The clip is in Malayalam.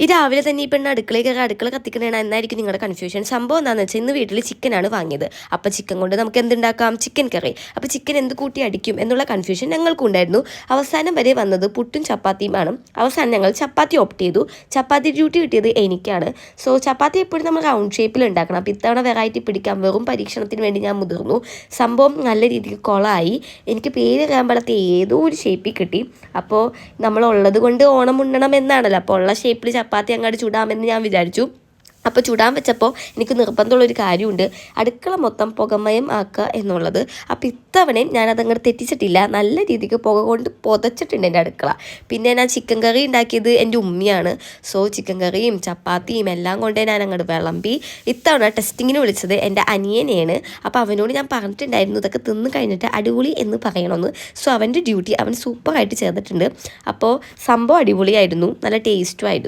ഈ രാവിലെ തന്നെ ഈ പെണ്ണ് അടുക്കള കത്തിക്കണേണ് എന്നായിരിക്കും നിങ്ങളുടെ കൺഫ്യൂഷൻ. സംഭവം എന്താണെന്ന് വെച്ചാൽ ഇന്ന് വീട്ടിൽ ചിക്കനാണ് വാങ്ങിയത്. അപ്പോൾ ചിക്കൻ കൊണ്ട് നമുക്ക് എന്തുണ്ടാക്കാം, ചിക്കൻ കറി. അപ്പോൾ ചിക്കൻ എന്ത് കൂട്ടി അടിക്കും എന്നുള്ള കൺഫ്യൂഷൻ ഞങ്ങൾക്കും ഉണ്ടായിരുന്നു. അവസാനം വരെ വന്നത് പുട്ടും ചപ്പാത്തിയുമാണ്. അവസാനം ഞങ്ങൾ ചപ്പാത്തി ഓപ്റ്റ് ചെയ്തു. ചപ്പാത്തി ഡ്യൂട്ടി കിട്ടിയത് എനിക്കാണ്. സോ ചപ്പാത്തി എപ്പോഴും നമ്മൾ റൗണ്ട് ഷേപ്പിൽ ഉണ്ടാക്കണം. അപ്പോൾ ഇത്തവണ വെറൈറ്റി പിടിക്കാം, വെറും പരീക്ഷണത്തിന് വേണ്ടി ഞാൻ മുതിർന്നു. സംഭവം നല്ല രീതിക്ക് കൊളായി. എനിക്ക് പേര് പാടത്തെ ഏതോ ഒരു ഷേപ്പിൽ കിട്ടി. അപ്പോൾ നമ്മളുള്ളത് കൊണ്ട് ഓണം ഉണ്ണണം എന്നാണല്ലോ. അപ്പോൾ ഉള്ള ഷേപ്പിൽ ചപ്പാത്തി അങ്ങോട്ട് ചുടാമെന്ന് ഞാൻ വിചാരിച്ചു. അപ്പോൾ ചുടാൻ വെച്ചപ്പോൾ എനിക്ക് നിർബന്ധമുള്ളൊരു കാര്യമുണ്ട്, അടുക്കള മൊത്തം പുകമയം ആക്കുക എന്നുള്ളത്. അപ്പോൾ ഇത്തവണയും ഞാനതങ്ങോട്ട് തെറ്റിച്ചിട്ടില്ല. നല്ല രീതിക്ക് പുക കൊണ്ട് പുതച്ചിട്ടുണ്ട് എൻ്റെ അടുക്കള. പിന്നെ ഞാൻ ചിക്കൻ കറി ഉണ്ടാക്കിയത് എൻ്റെ ഉമ്മിയാണ്. സോ ചിക്കൻ കറിയും ചപ്പാത്തിയും എല്ലാം കൊണ്ട് ഞാൻ അങ്ങോട്ട് വിളമ്പി. ഇത്തവണ ടെസ്റ്റിങ്ങിന് വിളിച്ചത് എൻ്റെ അനിയനെയാണ്. അപ്പോൾ അവനോട് ഞാൻ പറഞ്ഞിട്ടുണ്ടായിരുന്നു ഇതൊക്കെ തിന്ന് കഴിഞ്ഞിട്ട് അടിപൊളി എന്ന് പറയണമെന്ന്. സോ അവൻ്റെ ഡ്യൂട്ടി അവൻ സൂപ്പറായിട്ട് ചെയ്തിട്ടുണ്ട്. അപ്പോൾ സംഭവം അടിപൊളിയായിരുന്നു, നല്ല ടേസ്റ്റും ആയിരുന്നു.